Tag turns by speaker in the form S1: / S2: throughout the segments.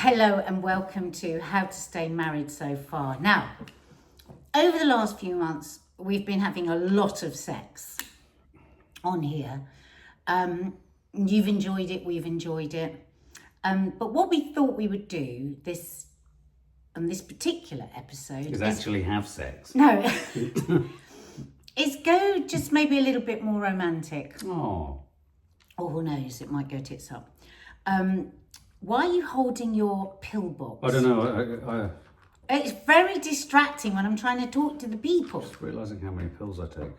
S1: Hello and welcome to How to Stay Married So Far. Now, over the last few months, we've been having a lot of sex on here. You've enjoyed it, we've enjoyed it. But what we thought we would do on this particular episode
S2: is actually have sex.
S1: No, is go just maybe a little bit more romantic.
S2: Oh.
S1: Or who knows, it might go tits up. Why are you holding your pill box?
S2: I don't know.
S1: It's very distracting when I'm trying to talk to the people.
S2: Just realising how many pills I take.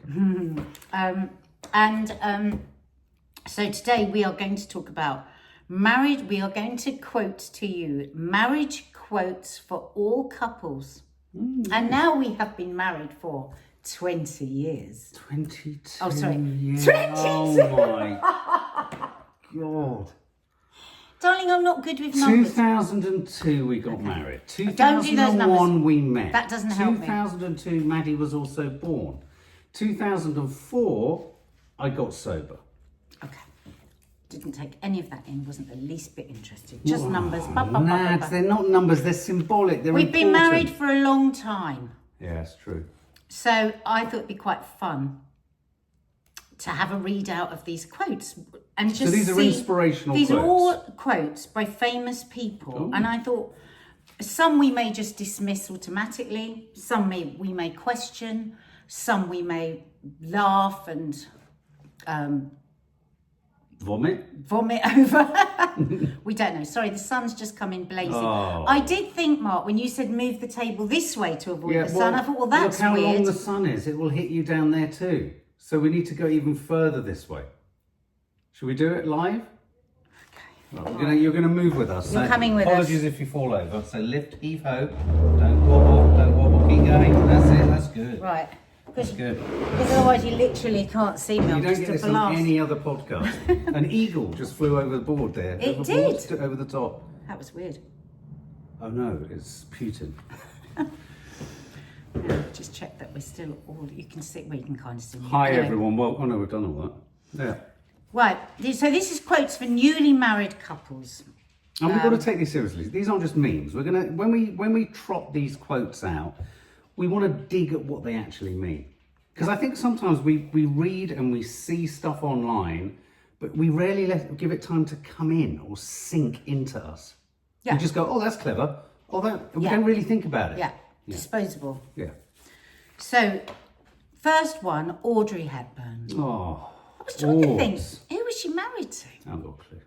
S1: So today we are going to talk about marriage. We are going to quote to you marriage quotes for all couples. And now we have been married for 20 years.
S2: 22
S1: Oh, sorry.
S2: years.
S1: 22!
S2: Oh my God.
S1: Darling, I'm not good with numbers.
S2: 2002 we got married.
S1: Don't do those
S2: 2001 we met.
S1: That doesn't help me.
S2: 2002 Maddie was also born. 2004 I got sober.
S1: Okay. Didn't take any of that in, wasn't the least bit interested. Just numbers.
S2: Lads, they're not numbers, they're symbolic. They're
S1: We've been
S2: important.
S1: married for a long time.
S2: Yeah, it's true.
S1: So I thought it'd be quite fun to have a readout of these quotes and just
S2: So these are
S1: see,
S2: inspirational
S1: these
S2: quotes.
S1: are all quotes by famous people.
S2: Ooh.
S1: And I thought some we may just dismiss automatically, some we may question, some we may laugh and
S2: Vomit?
S1: vomit over. We don't know. Sorry, the sun's just come in blazing.
S2: Oh.
S1: I did think, Mark, when you said move the table this way to avoid the sun, I thought, well, that's
S2: look how
S1: weird.
S2: long the sun is. It will hit you down there too. So we need to go even further this way. Should we do it live?
S1: Okay.
S2: Right, you're going to move with us.
S1: You're coming with
S2: Apologies if you fall over. So lift, heave, ho. Don't wobble, keep going. That's it, that's good.
S1: Right.
S2: That's good.
S1: Because otherwise you literally can't see me.
S2: You
S1: I'm
S2: don't
S1: just
S2: get this
S1: a
S2: on
S1: blast.
S2: any other podcast. An eagle just flew over the board there.
S1: It
S2: Overboard,
S1: did.
S2: over the top.
S1: That was weird.
S2: Oh no, it's Putin.
S1: Just check that we're still all. You can see. Well, you can kind of see me.
S2: Hi
S1: Anyway.
S2: everyone. Well, oh no, we've done all that. Yeah.
S1: Right. So this is quotes for newly married couples.
S2: And we've got to take these seriously. These aren't just memes. We're gonna when we trot these quotes out, we want to dig at what they actually mean. Because I think sometimes we read and we see stuff online, but we rarely give it time to come in or sink into us.
S1: Yeah.
S2: We just go, oh, that's clever. Oh, that. We
S1: Yeah.
S2: don't really think about it.
S1: Yeah. Disposable.
S2: Yeah.
S1: So, first one, Audrey Hepburn.
S2: Oh.
S1: I was trying to think.
S2: Audrey.
S1: Who was she married to?
S2: I haven't got a clue.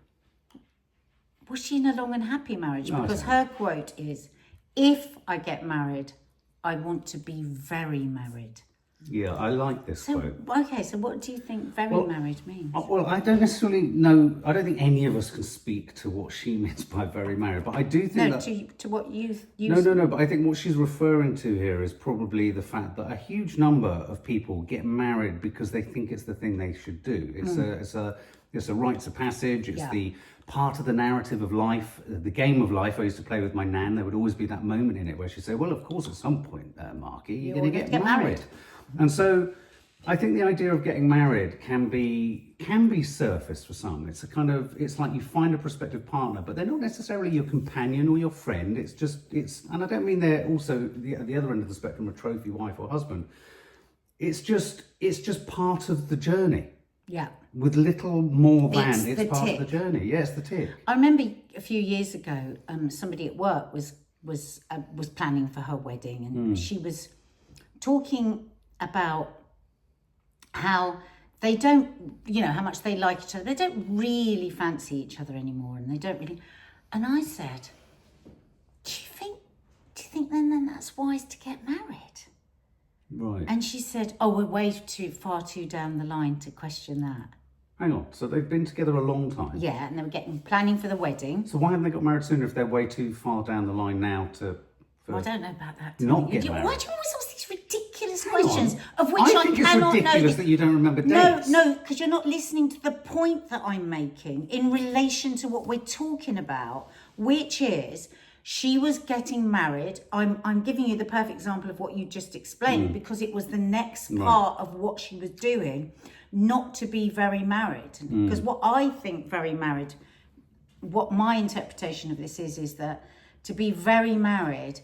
S1: Was she in a long and happy marriage?
S2: No, I
S1: Because
S2: don't
S1: her quote is, "If I get married, I want to be very married."
S2: Yeah, I like this
S1: So,
S2: quote.
S1: okay, so what do you think very
S2: Well,
S1: married means?
S2: Well, I don't necessarily know. I don't think any of us can speak to what she means by very married, but I do think
S1: No,
S2: that.
S1: to what you
S2: No. But I think what she's referring to here is probably the fact that a huge number of people get married because they think it's the thing they should do. It's a rites of passage. It's the part of the narrative of life, the game of life. I used to play with my nan. There would always be that moment in it where she'd say, "Well, of course, at some point, Marky, you're going to get married." And so, I think the idea of getting married can be surface for some. It's like you find a prospective partner, but they're not necessarily your companion or your friend. And I don't mean they're also at the other end of the spectrum, a trophy wife or husband. It's just part of the journey.
S1: Yeah.
S2: With little more than
S1: It's
S2: part
S1: tick.
S2: of the journey. Yeah, it's the tick.
S1: I remember a few years ago, somebody at work was planning for her wedding, and she was talking about how they don't, how much they like each other. They don't really fancy each other anymore, and they don't really. And I said, do you think then that's wise to get married?
S2: Right.
S1: And she said, oh, we're way far too down the line to question that.
S2: Hang on. So they've been together a long time.
S1: Yeah, and they were planning for the wedding.
S2: So why haven't they got married sooner if they're way too far down the line now to?
S1: Well, I don't know about that.
S2: Not get
S1: Why
S2: married.
S1: do you always ask these ridiculous questions of which
S2: I
S1: I
S2: think
S1: cannot
S2: it's ridiculous
S1: know?
S2: that you don't remember dates.
S1: No, because you're not listening to the point that I'm making in relation to what we're talking about, which is she was getting married. I'm giving you the perfect example of what you just explained because it was the next part of what she was doing, not to be very married. Because what I think very married what my interpretation of this is that to be very married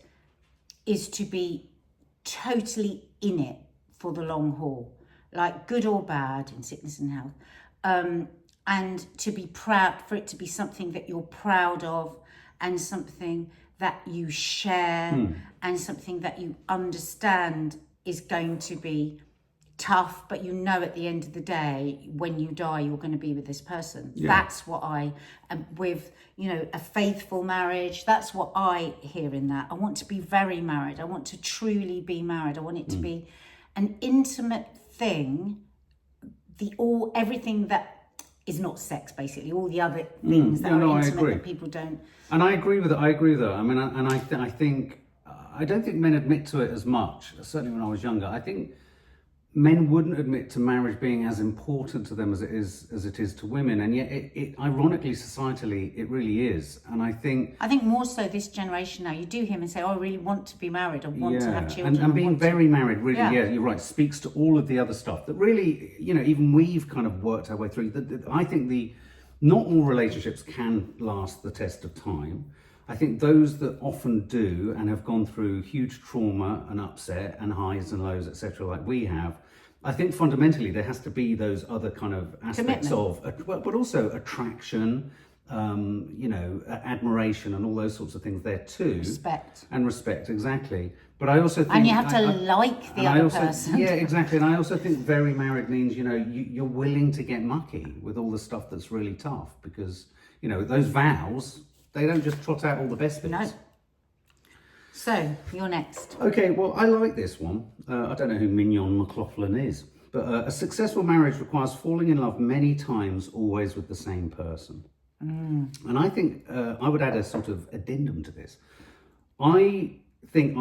S1: is to be totally in it for the long haul, like good or bad, in sickness and health, and to be proud, for it to be something that you're proud of, and something that you share, and something that you understand is going to be tough, but you know at the end of the day, when you die, you're going to be with this person. That's what I, with, you know, a faithful marriage, that's what I hear in that. I want to be very married. I want to truly be married. I want it to be an intimate thing, everything that is not sex, basically, all the other things that are intimate that people don't.
S2: And I agree with it. I mean, I think, I don't think men admit to it as much, certainly when I was younger. I think men wouldn't admit to marriage being as important to them as it is to women, and yet it ironically, societally, it really is. And I think
S1: more so this generation now, you do hear them say, oh, I really want to be married, I want to have children,
S2: and being very married really, you're right, speaks to all of the other stuff that really, you know, even we've kind of worked our way through. I think not all relationships can last the test of time. I think those that often do and have gone through huge trauma and upset and highs and lows, etc., like we have, I think fundamentally there has to be those other kind of aspects of, but also attraction, you know, admiration and all those sorts of things there too. Respect, exactly. But I also think...
S1: And you have to like the other person.
S2: Yeah, exactly. And I also think very married means, you know, you're willing to get mucky with all the stuff that's really tough, because, you know, those vows... They don't just trot out all the best bits.
S1: No. So, you're next.
S2: Okay, well, I like this one. I don't know who Mignon McLaughlin is, but a successful marriage requires falling in love many times, always with the same person. And I think I would add a sort of addendum to this. I think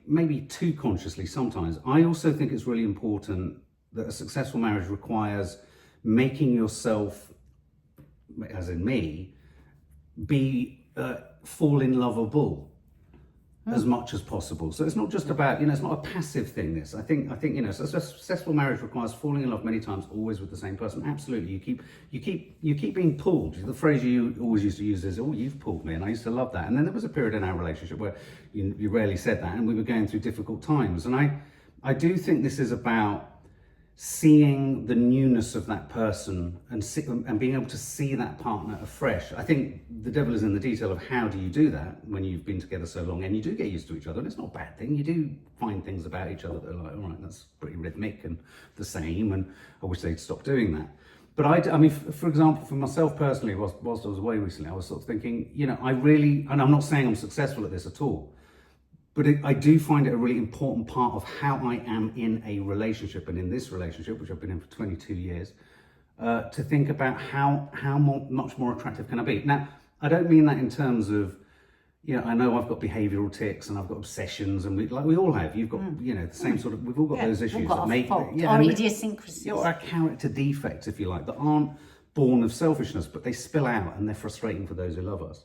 S2: maybe too consciously sometimes, I also think it's really important that a successful marriage requires making yourself, as in me, fall in lovable as much as possible. So it's not just about, you know, it's not a passive thing. This, I think, you know, so a successful marriage requires falling in love many times, always with the same person. Absolutely, you keep being pulled. The phrase you always used to use is, "Oh, you've pulled me," and I used to love that. And then there was a period in our relationship where you rarely said that, and we were going through difficult times. And I do think this is about seeing the newness of that person and being able to see that partner afresh. I think the devil is in the detail of how do you do that when you've been together so long and you do get used to each other, and it's not a bad thing. You do find things about each other that are like, all right, that's pretty rhythmic and the same, and I wish they'd stop doing that. But I mean, for example, for myself personally, whilst I was away recently, I was sort of thinking, you know, and I'm not saying I'm successful at this at all, but I do find it a really important part of how I am in a relationship, and in this relationship, which I've been in for 22 years, to think about how much more attractive can I be. Now, I don't mean that in terms of, you know, I know I've got behavioural tics and I've got obsessions, and we all have. You've got, you know, the same sort of. We've all got those issues that make
S1: our idiosyncrasies,
S2: you know, our character defects, if you like, that aren't born of selfishness, but they spill out and they're frustrating for those who love us.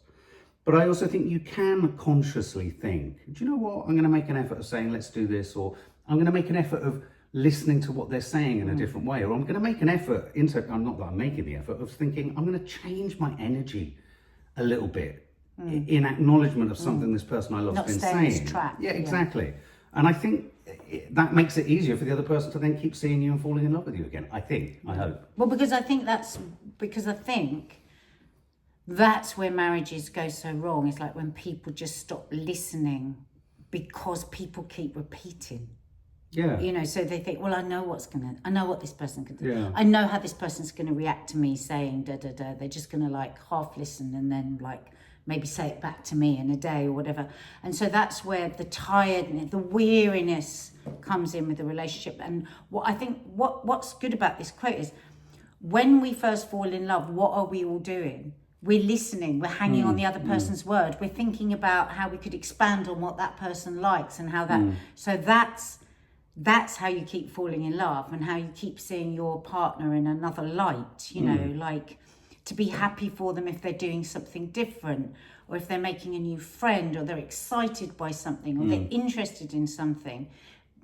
S2: But I also think you can consciously think, do you know what, I'm going to make an effort of saying, let's do this, or I'm going to make an effort of listening to what they're saying in a different way, or I'm going to make an effort, not that I'm making the effort, of thinking, I'm going to change my energy a little bit in acknowledgement of something this person I love has been saying. Yeah, exactly. Yeah. And I think that makes it easier for the other person to then keep seeing you and falling in love with you again, I hope.
S1: Well, because I think that's where marriages go so wrong. It's like when people just stop listening because people keep repeating.
S2: Yeah.
S1: You know, so they think, well, I know what this person's going to do.
S2: Yeah.
S1: I know how this person's going to react to me saying da, da, da. They're just going to like half listen and then like maybe say it back to me in a day or whatever. And so that's where the tiredness, the weariness comes in with the relationship. And what I think, what's good about this quote is, when we first fall in love, what are we all doing? We're listening, we're hanging on the other person's word. We're thinking about how we could expand on what that person likes and how that, so that's how you keep falling in love, and how you keep seeing your partner in another light, you know, like to be happy for them if they're doing something different, or if they're making a new friend, or they're excited by something, or they're interested in something.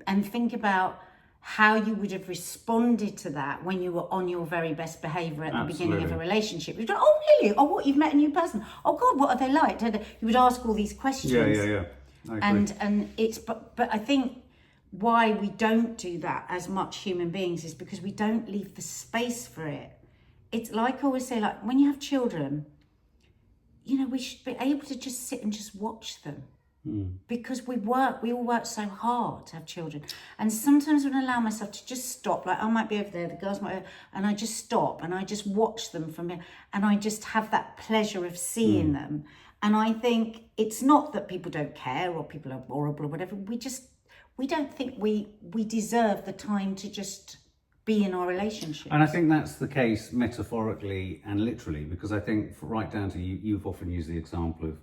S1: And think about how you would have responded to that when you were on your very best behaviour at the beginning of a relationship. You'd go, oh, really? Oh, what, you've met a new person? Oh, God, what are they like? You would ask all these questions.
S2: Yeah. I agree.
S1: And it's, but I think why we don't do that as much human beings is because we don't leave the space for it. It's like I always say, like when you have children, you know, we should be able to just sit and just watch them. Because we all work so hard to have children. And sometimes when I allow myself to just stop, like I might be over there, the girls might, and I just stop and I just watch them from here, and I just have that pleasure of seeing them. And I think it's not that people don't care or people are horrible or whatever. We don't think we deserve the time to just be in our relationships.
S2: And I think that's the case metaphorically and literally, because I think right down to you've often used the example of,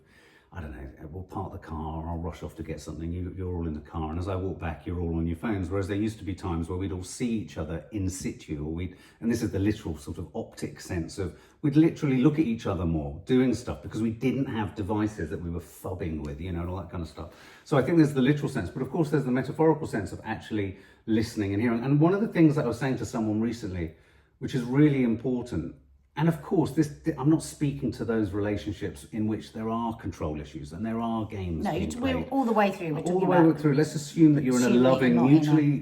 S2: I don't know, we'll park the car or I'll rush off to get something, you're all in the car, and as I walk back you're all on your phones, whereas there used to be times where we'd all see each other in situ, or and this is the literal sort of optic sense of, we'd literally look at each other more, doing stuff, because we didn't have devices that we were fubbing with, you know, and all that kind of stuff. So I think there's the literal sense, but of course there's the metaphorical sense of actually listening and hearing. And one of the things that I was saying to someone recently, which is really important, and of course, I'm not speaking to those relationships in which there are control issues and there are games. No,
S1: we're all the way through.
S2: All the way through. Let's assume that you're in a loving,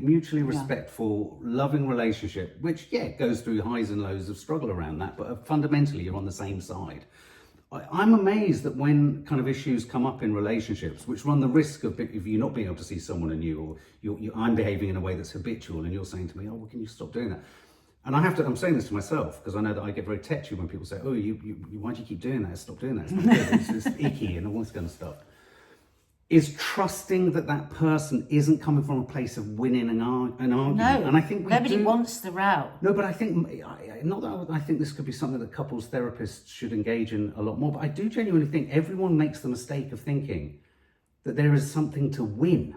S2: mutually respectful, loving relationship, which, goes through highs and lows of struggle around that, but fundamentally you're on the same side. I'm amazed that when kind of issues come up in relationships, which run the risk of if you're not being able to see someone anew, or I'm behaving in a way that's habitual, and you're saying to me, oh, well, can you stop doing that? And I'm saying this to myself, because I know that I get very tetchy when people say, oh, why do you keep doing that? Stop doing that. It's not good. It's icky and all this kind of stuff. Is trusting that person isn't coming from a place of winning an argument.
S1: No,
S2: and I think
S1: nobody wants the row.
S2: No, but I think, not that I think this could be something that couples therapists should engage in a lot more, but I do genuinely think everyone makes the mistake of thinking that there is something to win.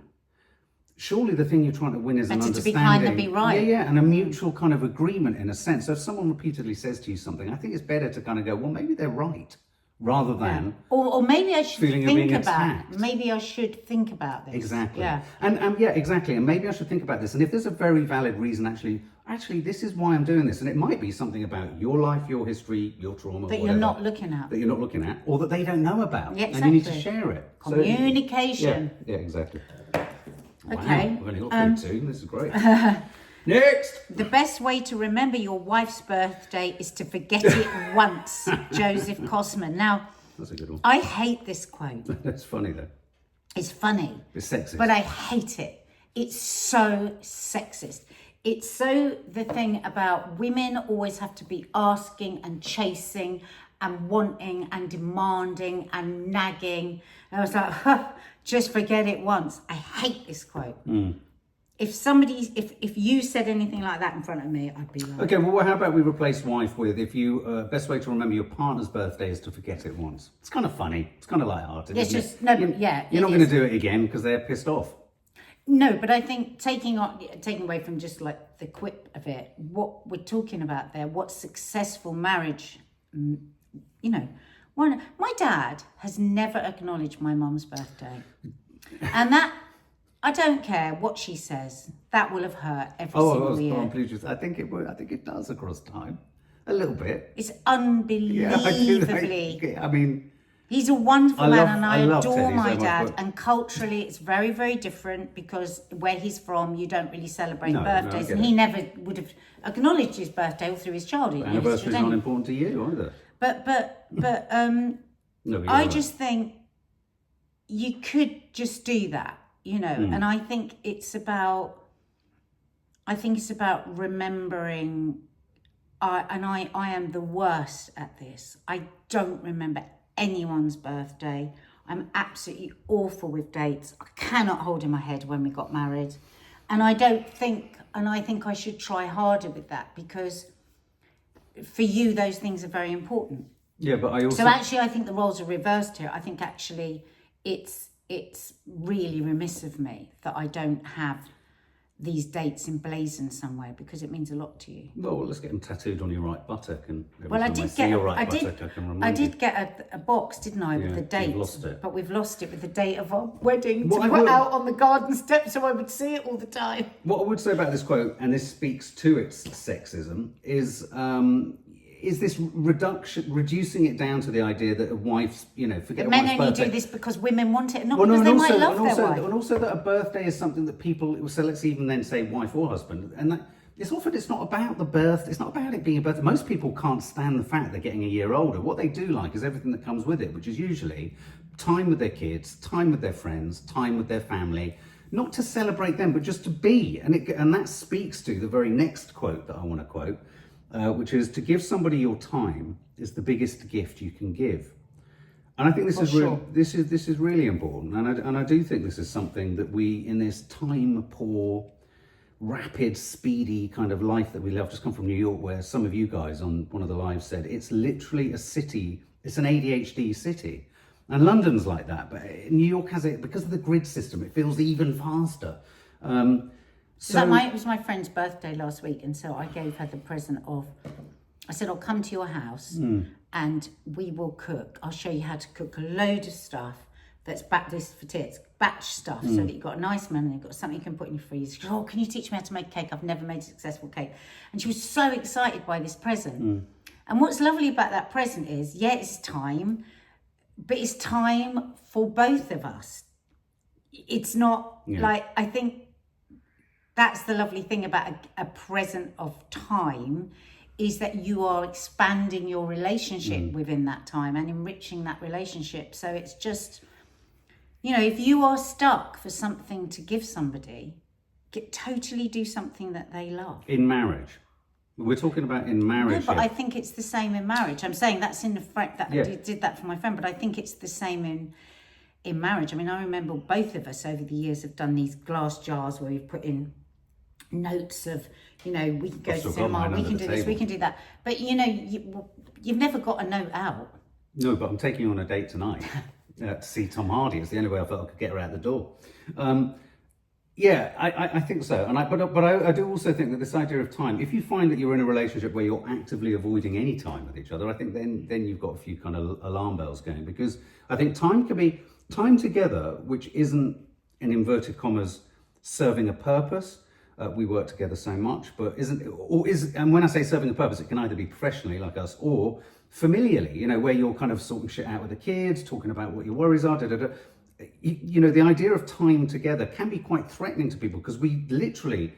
S2: Surely the thing you're trying to win is an understanding. To be kind and be right. Yeah, and a mutual kind of agreement in a sense. So if someone repeatedly says to you something, I think it's better to kind of go, well, maybe they're right, rather than
S1: or maybe I should think about
S2: attacked.
S1: Maybe I should think about this.
S2: Exactly. Yeah. And exactly. And maybe I should think about this. And if there's a very valid reason, actually, this is why I'm doing this. And it might be something about your life, your history, your trauma,
S1: that you're not looking at.
S2: That you're not looking at, or that they don't know about.
S1: Yeah, exactly.
S2: And you need to share it.
S1: Communication.
S2: So, yeah, exactly. Wow,
S1: okay.
S2: We've only got 2. This is great. Next!
S1: The best way to remember your wife's birthday is to forget it once. Joseph Cosman. Now,
S2: that's a good one.
S1: I hate this quote.
S2: That's funny, though.
S1: It's funny.
S2: It's sexist.
S1: But I hate it. It's so sexist. It's so the thing about women always have to be asking and chasing and wanting and demanding and nagging. And I was like, just forget it once. I hate this quote. If you said anything like that in front of me, I'd be like...
S2: Okay, well, how about we replace wife with, best way to remember your partner's birthday is to forget it once. It's kind of funny. It's kind of lighthearted.
S1: It's just, no, but yeah.
S2: You're not going to do it again because they're pissed off.
S1: No, but I think taking away from just like the quip of it, what we're talking about there, what successful marriage, my dad has never acknowledged my mum's birthday. And that, I don't care what she says, that will have hurt every single year.
S2: I'm pleased with that. I think it would. I think it does across time. A little bit.
S1: It's unbelievably...
S2: Yeah, I mean...
S1: He's a wonderful man, and I adore my dad. And culturally, it's very, very different because where he's from, you don't really celebrate birthdays. And he never would have acknowledged his birthday all through his childhood.
S2: Anniversary's not important to you either.
S1: But I just think you could just do that, And I think it's about remembering. I am the worst at this. I don't remember anyone's birthday. I'm absolutely awful with dates. I cannot hold in my head when we got married. And I think I should try harder with that because for you, those things are very important.
S2: Yeah, but I also...
S1: So actually, I think the roles are reversed here. I think actually it's really remiss of me that I don't have these dates emblazoned somewhere because it means a lot to you.
S2: Well, let's get them tattooed on your right buttock, and every
S1: Well, I
S2: time
S1: did
S2: see
S1: get
S2: your right buttock, I can remind you.
S1: get a box, didn't I, with the dates?
S2: You've lost it.
S1: But we've lost it with the date of our wedding
S2: What
S1: to
S2: I
S1: put
S2: would-
S1: out on the garden step so I would see it all the time.
S2: What I would say about this quote, and this speaks to its sexism, is this reducing it down to the idea that a wife's, forget a
S1: Men
S2: wife's
S1: only
S2: birthday.
S1: do this because women want it, not
S2: Well, no,
S1: because they
S2: and
S1: might
S2: also,
S1: love
S2: and
S1: their
S2: also,
S1: wife.
S2: and also that a birthday is something that people. So let's even then say wife or husband, and that it's often it's not about the birth. It's not about it being a birthday. Most people can't stand the fact they're getting a year older. What they do like is everything that comes with it, which is usually time with their kids, time with their friends, time with their family. Not to celebrate them, but just to be. And that speaks to the very next quote that I want to quote, which is, to give somebody your time is the biggest gift you can give. And I think this is really important. And I do think this is something that we, in this time poor, rapid, speedy kind of life that we live. I've just come from New York, where some of you guys on one of the lives said it's literally a city. It's an ADHD city. And London's like that, but New York has it because of the grid system. It feels even faster.
S1: It was my friend's birthday last week, and so I gave her the present of, I said, I'll come to your house and we will cook. I'll show you how to cook a load of stuff that's batch stuff, so that you've got a nice meal and you've got something you can put in your freezer. She goes, oh, can you teach me how to make cake? I've never made a successful cake. And she was so excited by this present. And what's lovely about that present is, it's time, but it's time for both of us. It's not I think that's the lovely thing about a present of time, is that you are expanding your relationship within that time and enriching that relationship. So it's just, if you are stuck for something to give somebody, totally do something that they love.
S2: In marriage. We're talking about in marriage.
S1: No, but I think it's the same in marriage. I'm saying that's in the fact that I did that for my friend, but I think it's the same in marriage. I mean, I remember both of us over the years have done these glass jars where we've put in notes of, we can go to cinema, we can do this, we can do that. But, you've never got a note out.
S2: No, but I'm taking you on a date tonight to see Tom Hardy. It's the only way I felt I could get her out the door. I think so. And I do also think that this idea of time, if you find that you're in a relationship where you're actively avoiding any time with each other, I think then you've got a few kind of alarm bells going, because I think time can be time together, which isn't, in inverted commas, serving a purpose. We work together so much, but and when I say serving a purpose, it can either be professionally like us or familiarly, where you're kind of sorting shit out with the kids, talking about what your worries are, the idea of time together can be quite threatening to people, because we literally,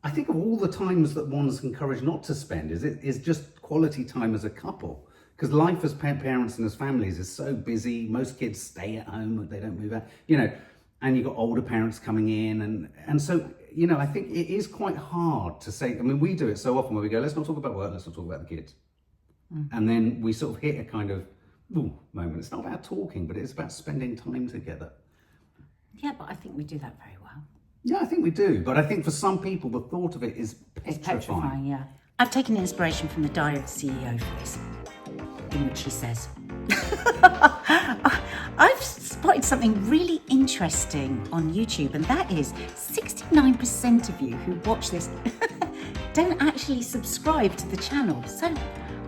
S2: I think of all the times that one's encouraged not to spend is just quality time as a couple, because life as parents and as families is so busy. Most kids stay at home, they don't move out, and you've got older parents coming in, and so I think it is quite hard to say. I mean, we do it so often where we go, let's not talk about work, let's not talk about the kids, and then we sort of hit a kind of moment. It's not about talking, but it's about spending time together.
S1: Yeah, but I think we do that very well.
S2: Yeah, I think we do. But I think for some people, the thought of it is petrifying.
S1: It's petrifying, yeah. I've taken inspiration from the Diary of the CEO for this, in which he says, I've spotted something really interesting on YouTube, and that is 69% of you who watch this don't actually subscribe to the channel. So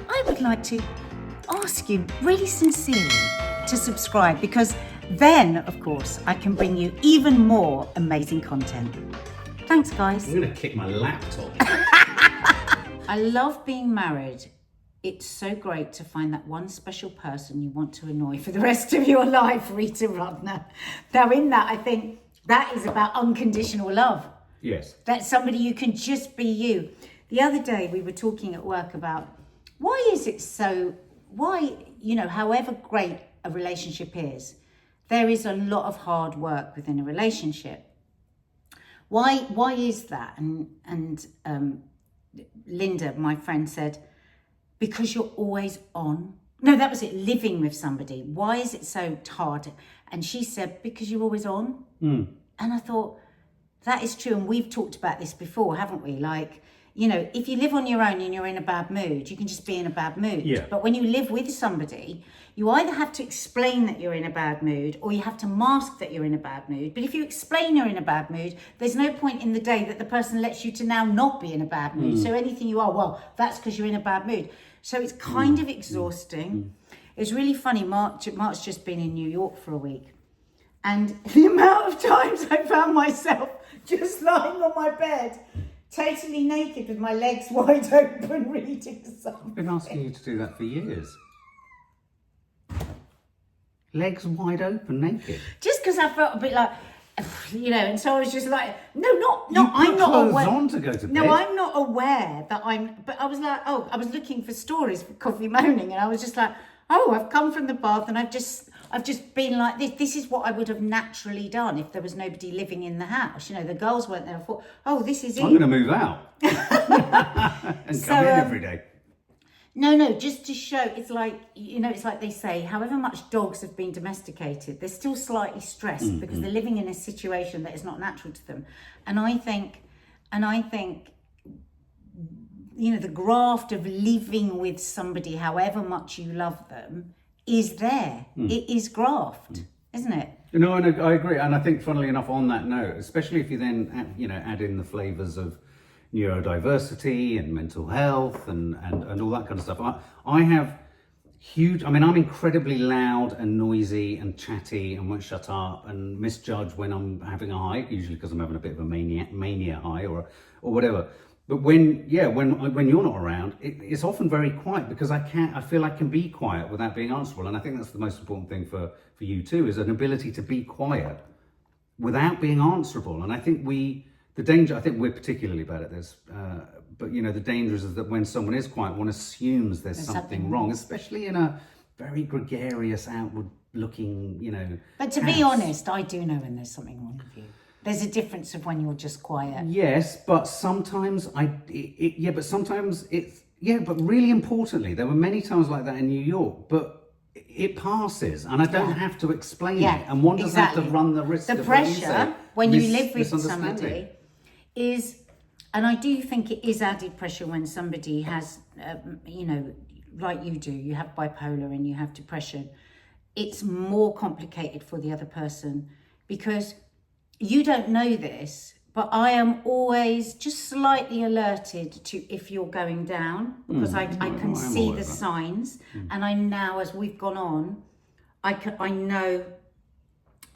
S1: I would like to ask you really sincerely to subscribe, because then, of course, I can bring you even more amazing content. Thanks, guys.
S2: I'm going to kick my laptop.
S1: I love being married. It's so great to find that one special person you want to annoy for the rest of your life, Rita Rudner. Now, in that, I think that is about unconditional love.
S2: Yes.
S1: That's somebody you can just be you. The other day, we were talking at work about however great a relationship is, there is a lot of hard work within a relationship. Why is that? And Linda, my friend, said, because you're always on. No, that was it, living with somebody. Why is it so hard? And she said, because you're always on. And I thought, that is true. And we've talked about this before, haven't we? Like, you know, if you live on your own and you're in a bad mood, you can just be in a bad mood.
S2: Yeah.
S1: But when you live with somebody, you either have to explain that you're in a bad mood or you have to mask that you're in a bad mood. But if you explain you're in a bad mood, there's no point in the day that the person lets you to now not be in a bad mood. So anything you are, well, that's because you're in a bad mood. So it's kind of exhausting. It's really funny. Mark's just been in New York for a week. And the amount of times I found myself just lying on my bed, totally naked with my legs wide open, reading something.
S2: I've been asking you to do that for years. Legs wide open, naked.
S1: Just because I felt a bit like, you know, and so I was just like, no,
S2: You
S1: I'm
S2: put
S1: not
S2: clothes
S1: aware.
S2: on to go to bed.
S1: No, I'm not aware that but I was like, I was looking for stories for Coffee Moaning, and I was just like, I've come from the bath and I've just been like this. This is what I would have naturally done if there was nobody living in the house. You know, the girls weren't there. I thought, this is it.
S2: I'm going to move out and come in every day.
S1: No, just to show, it's like, you know, it's like they say, however much dogs have been domesticated, they're still slightly stressed because they're living in a situation that is not natural to them. And I think, you know, the graft of living with somebody, however much you love them, is there. It is graft, isn't it?
S2: No, and I agree. And I think, funnily enough, on that note, especially if you then, add in the flavours of neurodiversity and mental health and all that kind of stuff. I have huge, I'm incredibly loud and noisy and chatty and won't shut up and misjudge when I'm having a high, usually because I'm having a bit of a mania high or whatever. But when you're not around, it's often very quiet because I feel I can be quiet without being answerable. And I think that's the most important thing for you too, is an ability to be quiet without being answerable. And I think I think we're particularly bad at this, but the danger is that when someone is quiet, one assumes there's something wrong, especially in a very gregarious, outward-looking,
S1: But to be honest, I do know when there's something wrong with you. There's a difference of when you're just quiet.
S2: Yes, but sometimes but really importantly, there were many times like that in New York, but it passes, and I don't have to explain it, and one doesn't have to run the risk of
S1: pressure when you live with somebody is, and I do think it is added pressure when somebody has, like you do, you have bipolar and you have depression. It's more complicated for the other person because you don't know this, but I am always just slightly alerted to if you're going down because I can see the signs, and I now, as we've gone on, I know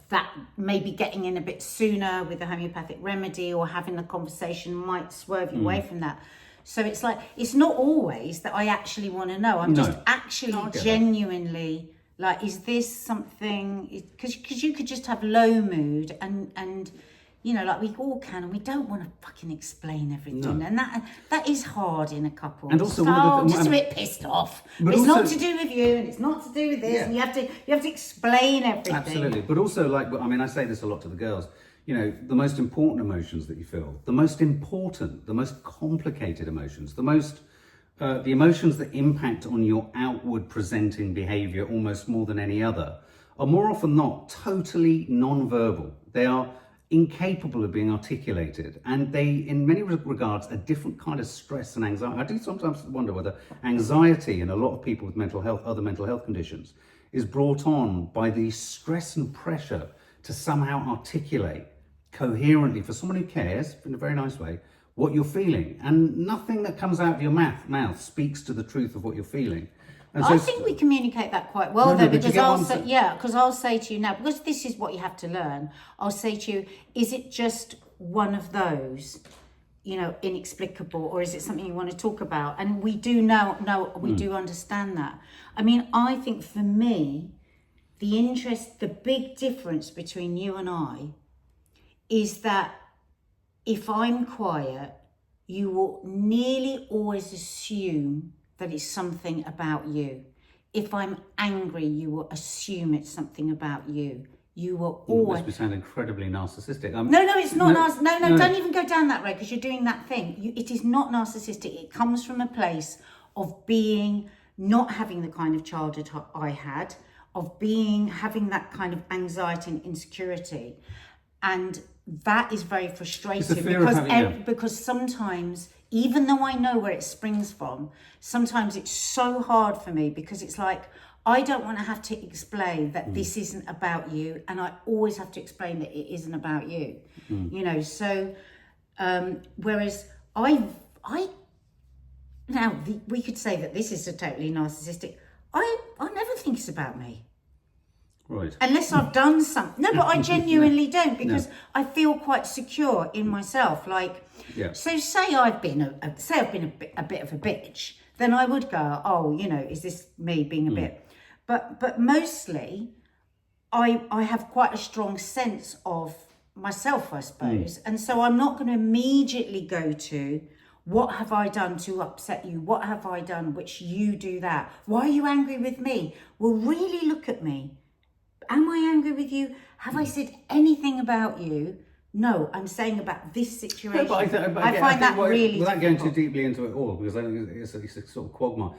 S1: that maybe getting in a bit sooner with a homeopathic remedy or having a conversation might swerve you away from that. So it's like, it's not always that I actually want to know. I'm just actually genuinely like, is this something, because you could just have low mood and like we all can, and we don't want to fucking explain everything. And that is hard in a couple.
S2: And also,
S1: just a bit pissed off. But it's not to do with you, and it's not to do with this, and you have to explain everything.
S2: Absolutely. But also, I say this a lot to the girls, the most important emotions that you feel, the most complicated emotions, the emotions that impact on your outward presenting behaviour almost more than any other, are more often not totally non-verbal. They are incapable of being articulated, and they, in many regards, a different kind of stress and anxiety. I do sometimes wonder whether anxiety in a lot of people with other mental health conditions, is brought on by the stress and pressure to somehow articulate coherently, for someone who cares, in a very nice way, what you're feeling. And nothing that comes out of your mouth speaks to the truth of what you're feeling. And
S1: I think we communicate that quite well, because I'll say to you now, because this is what you have to learn, I'll say to you, is it just one of those, inexplicable, or is it something you want to talk about? And we do we do understand that. I think for me, the big difference between you and I is that if I'm quiet, you will nearly always assume that it's something about you. If I'm angry, you will assume it's something about you. You will always...
S2: This must sound incredibly narcissistic.
S1: No, it's not narcissistic. No, don't even go down that road, because you're doing that thing. It is not narcissistic. It comes from a place of not having the kind of childhood I had, of having that kind of anxiety and insecurity. And that is very frustrating because sometimes even though I know where it springs from, sometimes it's so hard for me because it's like, I don't want to have to explain that this isn't about you, and I always have to explain that it isn't about you. You know, so whereas we could say that this is a totally narcissistic. I never think it's about me.
S2: Right.
S1: Unless I've done something. No, but I genuinely don't, because I feel quite secure in myself. Like, so say I've been a bit of a bitch, then I would go, oh, you know, is this me being a bit? But mostly, I have quite a strong sense of myself, I suppose, and so I'm not going to immediately go to, what have I done to upset you? What have I done which you do that? Why are you angry with me? Well, really look at me. Am I angry with you? Have I said anything about you? No, I'm saying about this situation.
S2: No, but I find that really without going too deeply into it all, because I think it's a sort of quagmire.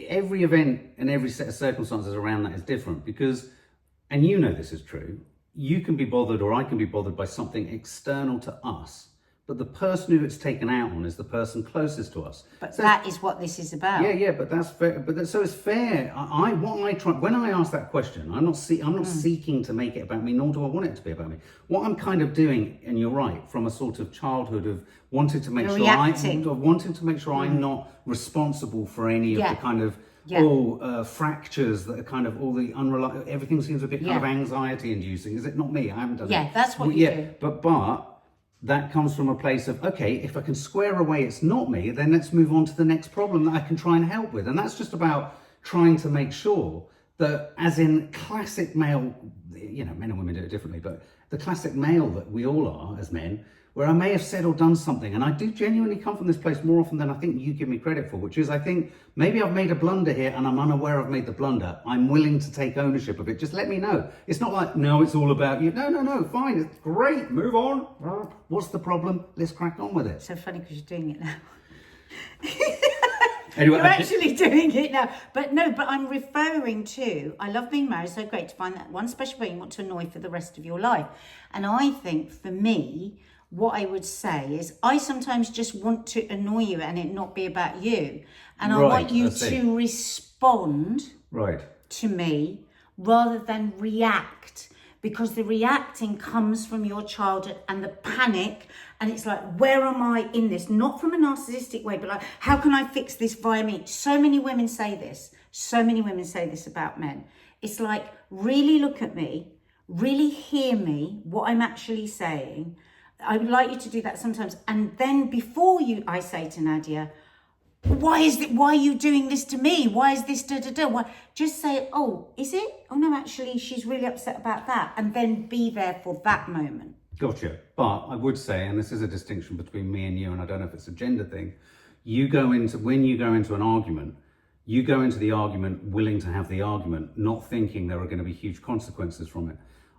S2: Every event and every set of circumstances around that is different, because, and you know this is true, you can be bothered, or I can be bothered by something external to us, but the person who it's taken out on is the person closest to us.
S1: But so that is what this is about.
S2: Yeah, but that's fair. So it's fair. What I try when I ask that question, I'm not seeking to make it about me, nor do I want it to be about me. What I'm kind of doing, and you're right, from a sort of childhood of wanting to make sure I'm not responsible for any of the kind of fractures that are kind of all the unreliable. Everything seems a bit kind of anxiety inducing. Is it not me? I haven't done it.
S1: Yeah, that's what you do.
S2: But that comes from a place of, okay, if I can square away it's not me, then let's move on to the next problem that I can try and help with. And that's just about trying to make sure that, as in classic male, you know, men and women do it differently, but the classic male that we all are as men, where I may have said or done something, and I do genuinely come from this place more often than I think you give me credit for, which is, I think maybe I've made a blunder here and I'm unaware I've made the blunder. I'm willing to take ownership of it. Just let me know. It's not like, no, it's all about you. No, fine, it's great, move on. What's the problem? Let's crack on with it.
S1: So funny because you're doing it now.
S2: Anyway,
S1: you're actually doing it now. But I'm referring to, I love being married, so great to find that one special way you want to annoy for the rest of your life. And I think for me, what I would say is, I sometimes just want to annoy you and it not be about you. And I want you to respond to me rather than react, because the reacting comes from your childhood and the panic. And it's like, where am I in this? Not from a narcissistic way, but like, how can I fix this via me? So many women say this. So many women say this about men. It's like, really look at me, really hear me, what I'm actually saying. I would like you to do that sometimes. And then before I say to Nadia, why are you doing this to me? Why is this da-da-da? Why? Just say, oh, is it? Oh no, actually, she's really upset about that. And then be there for that moment.
S2: Gotcha. But I would say, and this is a distinction between me and you, and I don't know if it's a gender thing, when you go into an argument, you go into the argument willing to have the argument, not thinking there are going to be huge consequences from it.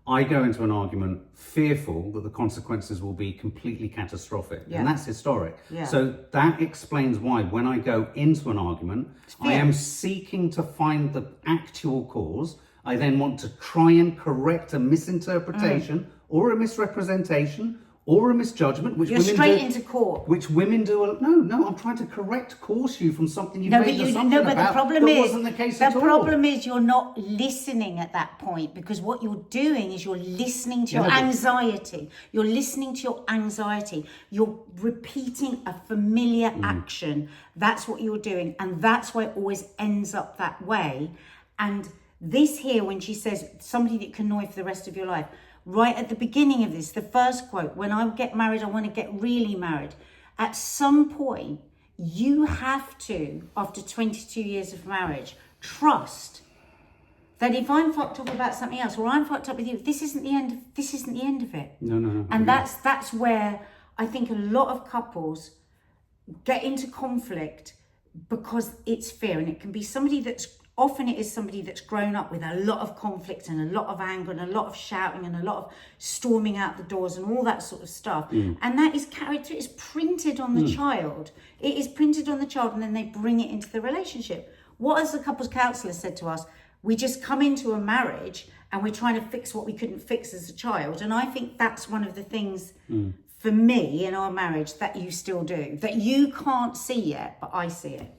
S2: I go into an argument fearful that the consequences will be completely catastrophic. And that's historic. So that explains why when I go into an argument, I am seeking to find the actual cause. I then want to try and correct a misinterpretation or a misrepresentation or a misjudgment, which
S1: you're
S2: women
S1: straight
S2: do,
S1: into court.
S2: Which women do. No, I'm trying to course you from something you've made an assumption
S1: but
S2: about
S1: the problem
S2: that
S1: is,
S2: wasn't the case at all.
S1: The problem is you're not listening at that point, because what you're doing is you're listening to your anxiety. You're listening to your anxiety. You're repeating a familiar action. That's what you're doing. And that's why it always ends up that way. And this here, when she says somebody that can annoy for the rest of your life, right at the beginning of this, the first quote, when I get married, I want to get really married. At some point, you have to, after 22 years of marriage, trust that if I'm fucked up about something else, or I'm fucked up with you, this isn't the end of it.
S2: No.
S1: And that's where I think a lot of couples get into conflict, because it's fear. And it can be somebody often it is somebody that's grown up with a lot of conflict and a lot of anger and a lot of shouting and a lot of storming out the doors and all that sort of stuff. And that is carried through, it's printed on the child. It is printed on the child, and then they bring it into the relationship. What has the couples counsellor said to us? We just come into a marriage and we're trying to fix what we couldn't fix as a child. And I think that's one of the things for me in our marriage that you still do, that you can't see yet, but I see it?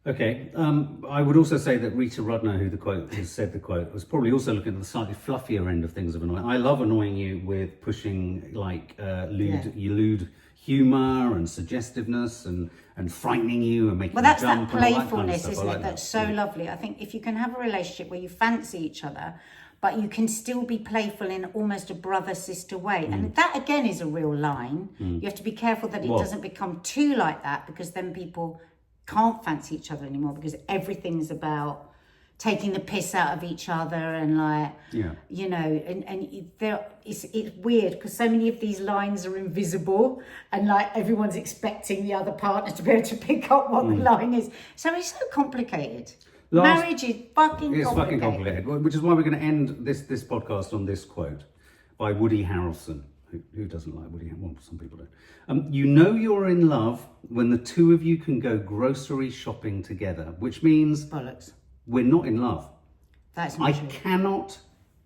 S2: Okay, I would also say that Rita Rudner, who said the quote, was probably also looking at the slightly fluffier end of things of annoying. I love annoying you with pushing like lewd humour and suggestiveness and frightening you and making
S1: Well, that's
S2: you
S1: that
S2: jump and all that kind of
S1: playfulness,
S2: stuff.
S1: isn't it? That's so lovely. I think if you can have a relationship where you fancy each other, but you can still be playful in almost a brother-sister way. And that, again, is a real line. You have to be careful that it doesn't become too like that, because then people can't fancy each other anymore, because everything's about taking the piss out of each other and like, you know, and it's weird because so many of these lines are invisible and like everyone's expecting the other partner to be able to pick up what the line is. So it's so complicated. Marriage is fucking complicated.
S2: Which is why we're going to end this podcast on this quote by Woody Harrelson. Who doesn't like Woody Harrelson? Well, some people don't. You know you're in love when the two of you can go grocery shopping together, which means
S1: bollocks.
S2: We're not in love.
S1: That's not true.
S2: I cannot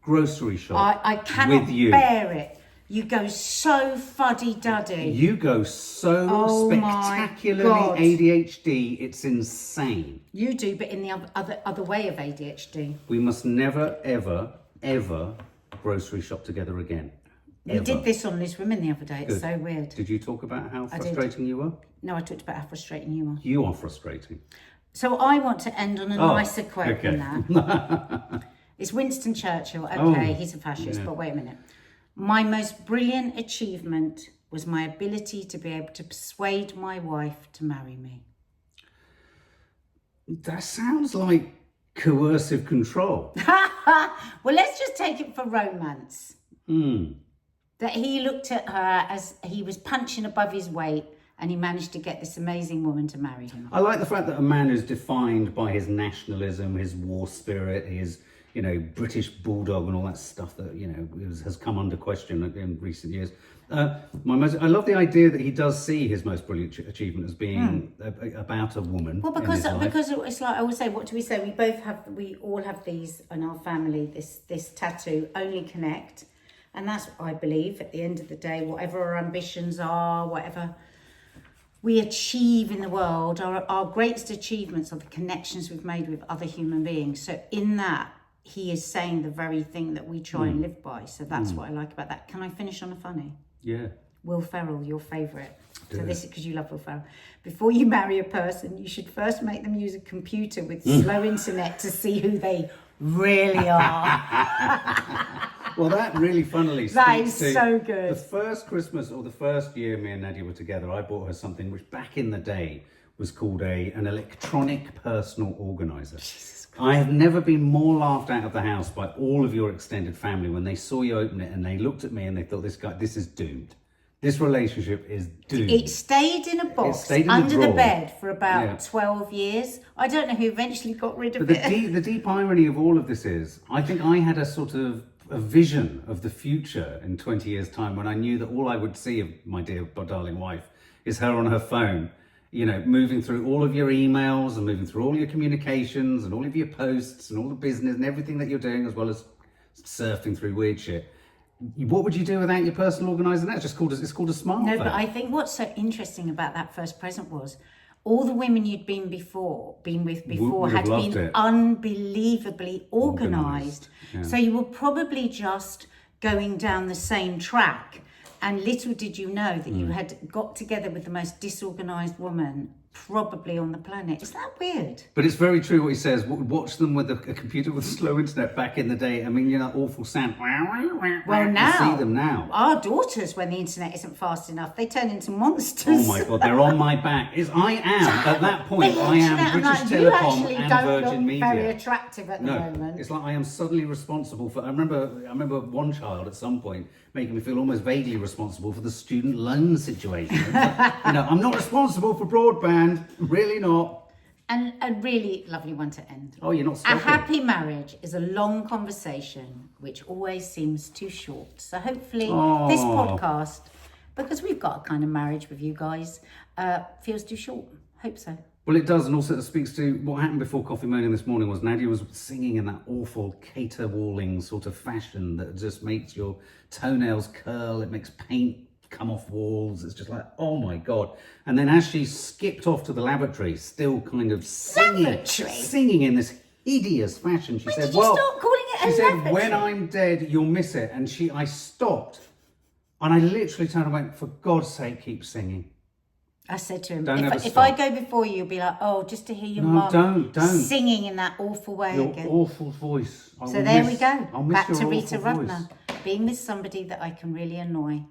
S2: grocery shop
S1: I cannot
S2: with you.
S1: bear it. You go so fuddy-duddy.
S2: You go so spectacularly ADHD, it's insane.
S1: You do, but in the other way of ADHD.
S2: We must never, ever, ever grocery shop together again.
S1: We did this on Liz Women the other day. It's so weird.
S2: Did you talk about how frustrating you were?
S1: No, I talked about how frustrating you are.
S2: You are frustrating.
S1: So I want to end on a nicer quote than that. It's Winston Churchill. Okay, he's a fascist, but wait a minute. My most brilliant achievement was my ability to be able to persuade my wife to marry me.
S2: That sounds like coercive control.
S1: Well, let's just take it for romance. That he looked at her as he was punching above his weight and he managed to get this amazing woman to marry him. I
S2: like the fact that a man is defined by his nationalism, his war spirit, his, you know, British bulldog and all that stuff that, you know, has come under question in recent years. I love the idea that he does see his most brilliant achievement as being about a woman.
S1: Well, because it's like I always say, what do we say? We all have these in our family, this tattoo, only connect. And that's, I believe, at the end of the day, whatever our ambitions are, whatever we achieve in the world, our greatest achievements are the connections we've made with other human beings. So in that, he is saying the very thing that we try and live by. So that's what I like about that. Can I finish on a funny?
S2: Yeah.
S1: Will Ferrell, your favourite. So this is because you love Will Ferrell. Before you marry a person, you should first make them use a computer with slow internet to see who they really are.
S2: Well, that really funnily
S1: that is
S2: to
S1: so good.
S2: The first Christmas or the first year me and Nadia were together, I bought her something which back in the day was called an electronic personal organizer. I have never been more laughed out of the house by all of your extended family when they saw you open it and they looked at me and they thought, this is doomed. This relationship is doomed.
S1: It stayed in a box under the bed for about 12 years. I don't know who eventually got rid of it.
S2: The deep irony of all of this is, I think I had a sort of a vision of the future in 20 years' time when I knew that all I would see of my dear darling wife is her on her phone, you know, moving through all of your emails and moving through all your communications and all of your posts and all the business and everything that you're doing, as well as surfing through weird shit. What would you do without your personal organizer? That's just called a smartphone.
S1: No, but I think what's so interesting about that first present was all the women you'd been with before had been unbelievably organised. Yeah. So you were probably just going down the same track. And little did you know that you had got together with the most disorganised woman probably on the planet. Is that weird?
S2: But it's very true what he says. Watch them with a computer with slow internet back in the day. I mean, you know, awful sound.
S1: Well, now,
S2: you see them now.
S1: Our daughters, when the internet isn't fast enough, they turn into monsters.
S2: Oh my God, they're on my back. At that point, I am British Telecom and Virgin Media.
S1: Very attractive at the moment.
S2: It's like I am suddenly responsible for. I remember one child at some point making me feel almost vaguely responsible for the student loan situation. You know, I'm not responsible for broadband, really not.
S1: And a really lovely one to end.
S2: Oh, you're not stopping.
S1: A happy marriage is a long conversation which always seems too short. So hopefully this podcast, because we've got a kind of marriage with you guys, feels too short. Hope so.
S2: Well, it does, and also it speaks to what happened before Coffee Moaning this morning was Nadia was singing in that awful caterwauling sort of fashion that just makes your toenails curl, it makes paint come off walls. It's just like, oh my God. And then as she skipped off to the lavatory, still kind of singing in this hideous fashion, she said,
S1: well, stop calling it
S2: she
S1: a
S2: said,
S1: lavatory?
S2: when I'm dead, you'll miss it. And I stopped. And I literally turned and went, for God's sake, keep singing.
S1: I said to him,
S2: Don't ever
S1: if
S2: stop.
S1: I go before you, you'll be like, oh, just to hear your mum
S2: don't.
S1: singing in that awful way
S2: Your
S1: again.
S2: awful voice.
S1: So there we go.
S2: I'll miss
S1: Back
S2: your
S1: to Rita
S2: awful
S1: Rudner.
S2: voice.
S1: Being with somebody that I can really annoy.